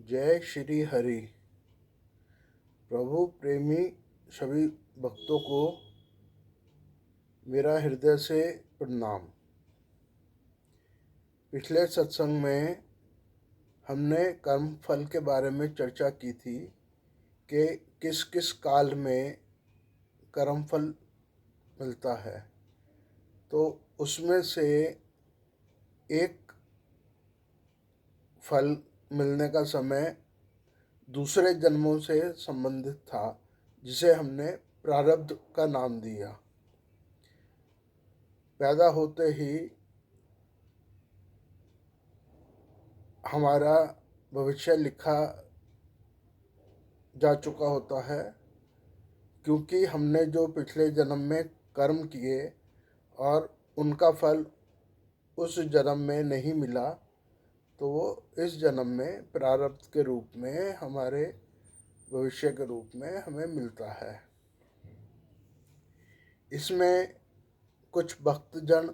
जय श्री हरि। प्रभु प्रेमी सभी भक्तों को मेरा हृदय से प्रणाम। पिछले सत्संग में हमने कर्म फल के बारे में चर्चा की थी कि किस किस काल में कर्म फल मिलता है। तो उसमें से एक फल मिलने का समय दूसरे जन्मों से संबंधित था, जिसे हमने प्रारब्ध का नाम दिया। पैदा होते ही हमारा भविष्य लिखा जा चुका होता है, क्योंकि हमने जो पिछले जन्म में कर्म किए और उनका फल उस जन्म में नहीं मिला, तो वो इस जन्म में प्रारब्ध के रूप में हमारे भविष्य के रूप में हमें मिलता है। इसमें कुछ भक्तजन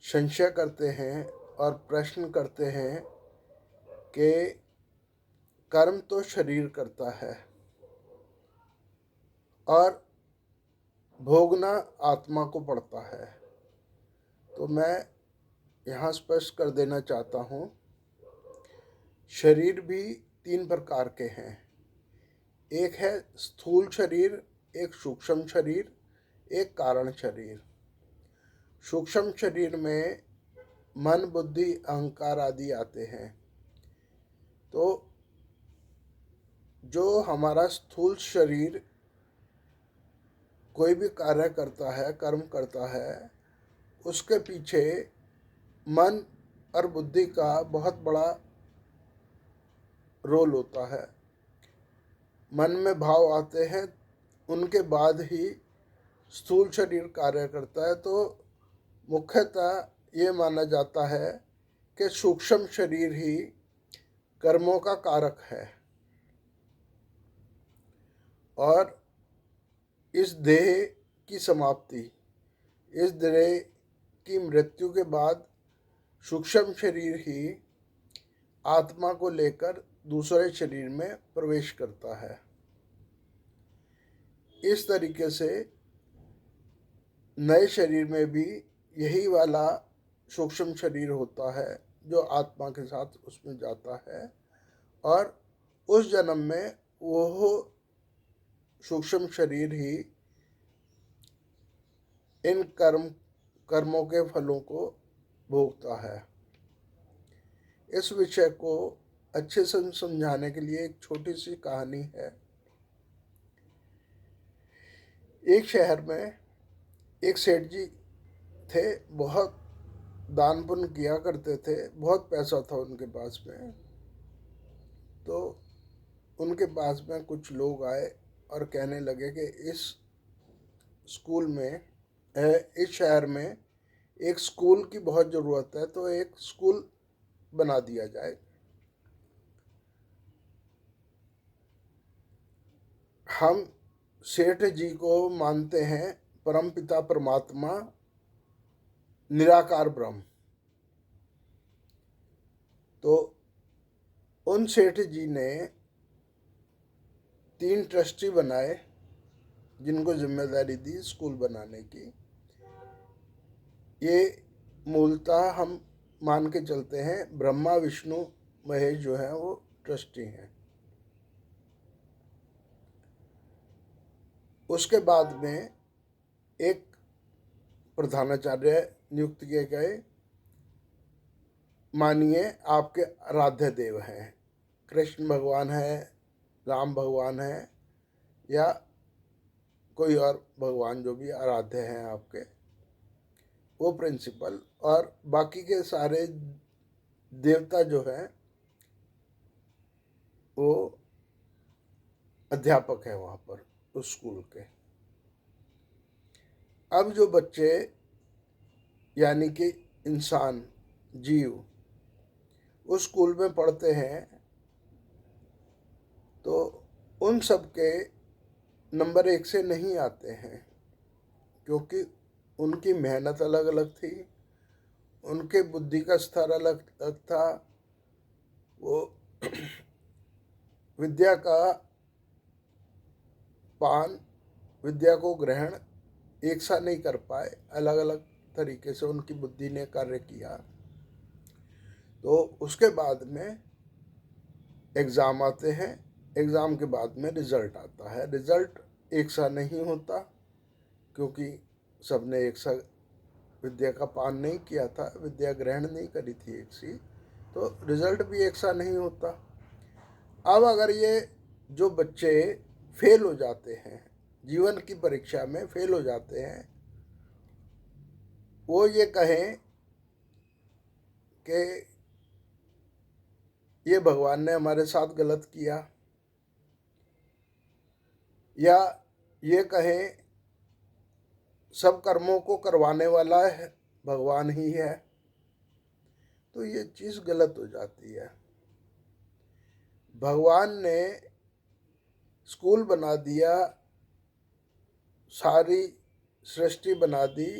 संशय करते हैं और प्रश्न करते हैं कि कर्म तो शरीर करता है और भोगना आत्मा को पड़ता है। तो मैं यहाँ स्पष्ट कर देना चाहता हूँ, शरीर भी तीन प्रकार के हैं। एक है स्थूल शरीर, एक सूक्ष्म शरीर, एक कारण शरीर। सूक्ष्म शरीर में मन, बुद्धि, अहंकार आदि आते हैं। तो जो हमारा स्थूल शरीर कोई भी कार्य करता है, कर्म करता है, उसके पीछे मन और बुद्धि का बहुत बड़ा रोल होता है। मन में भाव आते हैं, उनके बाद ही स्थूल शरीर कार्य करता है। तो मुख्यतः ये माना जाता है कि सूक्ष्म शरीर ही कर्मों का कारक है और इस देह की समाप्ति, इस देह की मृत्यु के बाद सूक्ष्म शरीर ही आत्मा को लेकर दूसरे शरीर में प्रवेश करता है। इस तरीके से नए शरीर में भी यही वाला सूक्ष्म शरीर होता है जो आत्मा के साथ उसमें जाता है और उस जन्म में वह सूक्ष्म शरीर ही इन कर्मों के फलों को भोगता है। इस विषय को अच्छे से समझाने के लिए एक छोटी सी कहानी है। एक शहर में एक सेठ जी थे, बहुत दान पुण्य किया करते थे, बहुत पैसा था उनके पास में। तो उनके पास में कुछ लोग आए और कहने लगे कि इस स्कूल में, इस शहर में एक स्कूल की बहुत ज़रूरत है, तो एक स्कूल बना दिया जाए। हम सेठ जी को मानते हैं परमपिता परमात्मा, निराकार ब्रह्म। तो उन सेठ जी ने 3 ट्रस्टी बनाए, जिनको जिम्मेदारी दी स्कूल बनाने की। ये मूलतः हम मान के चलते हैं ब्रह्मा विष्णु महेश जो हैं वो ट्रस्टी हैं। उसके बाद में एक प्रधानाचार्य नियुक्त किए गए। मानिए आपके आराध्य देव हैं, कृष्ण भगवान है, राम भगवान है, या कोई और भगवान जो भी आराध्य हैं आपके, वो प्रिंसिपल, और बाकी के सारे देवता जो हैं वो अध्यापक हैं वहाँ पर उस स्कूल के। अब जो बच्चे यानी कि इंसान, जीव उस स्कूल में पढ़ते हैं, तो उन सब के नंबर 1 से नहीं आते हैं, क्योंकि उनकी मेहनत अलग अलग थी, उनके बुद्धि का स्तर अलग अलग था। वो विद्या का पान, विद्या को ग्रहण एक सा नहीं कर पाए, अलग अलग तरीके से उनकी बुद्धि ने कार्य किया। तो उसके बाद में एग्ज़ाम आते हैं, एग्ज़ाम के बाद में रिज़ल्ट आता है। रिज़ल्ट एक सा नहीं होता, क्योंकि सबने एक सा विद्या का पान नहीं किया था, विद्या ग्रहण नहीं करी थी एक सी, तो रिज़ल्ट भी एक सा नहीं होता। अब अगर ये जो बच्चे फेल हो जाते हैं, जीवन की परीक्षा में फेल हो जाते हैं, वो ये कहें कि ये भगवान ने हमारे साथ गलत किया, या ये कहें सब कर्मों को करवाने वाला है भगवान ही है, तो ये चीज़ गलत हो जाती है। भगवान ने स्कूल बना दिया, सारी सृष्टि बना दी,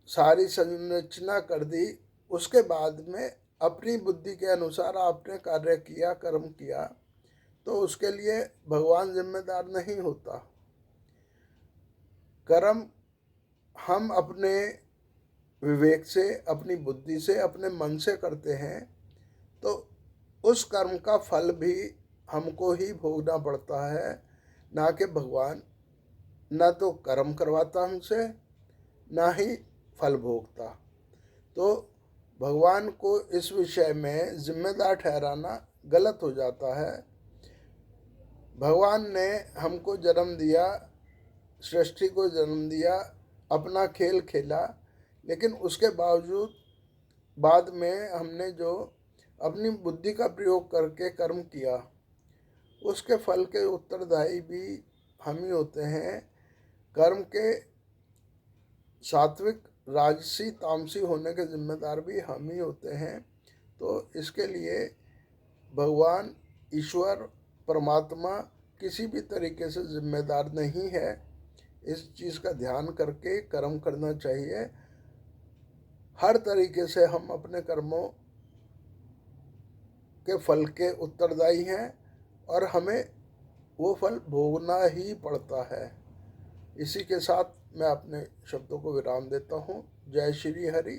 सारी संरचना कर दी, उसके बाद में अपनी बुद्धि के अनुसार आपने कार्य किया, कर्म किया, तो उसके लिए भगवान जिम्मेदार नहीं होता। कर्म हम अपने विवेक से, अपनी बुद्धि से, अपने मन से करते हैं, तो उस कर्म का फल भी हमको ही भोगना पड़ता है, ना कि भगवान। ना तो कर्म करवाता हमसे, ना ही फल भोगता। तो भगवान को इस विषय में जिम्मेदार ठहराना गलत हो जाता है। भगवान ने हमको जन्म दिया, सृष्टि को जन्म दिया, अपना खेल खेला, लेकिन उसके बावजूद बाद में हमने जो अपनी बुद्धि का प्रयोग करके कर्म किया, उसके फल के उत्तरदायी भी हम ही होते हैं। कर्म के सात्विक, राजसी, तामसी होने के जिम्मेदार भी हम ही होते हैं। तो इसके लिए भगवान, ईश्वर, परमात्मा किसी भी तरीके से जिम्मेदार नहीं है। इस चीज़ का ध्यान करके कर्म करना चाहिए। हर तरीके से हम अपने कर्मों के फल के उत्तरदायी हैं, और हमें वो फल भोगना ही पड़ता है। इसी के साथ मैं अपने शब्दों को विराम देता हूँ। जय श्री हरि।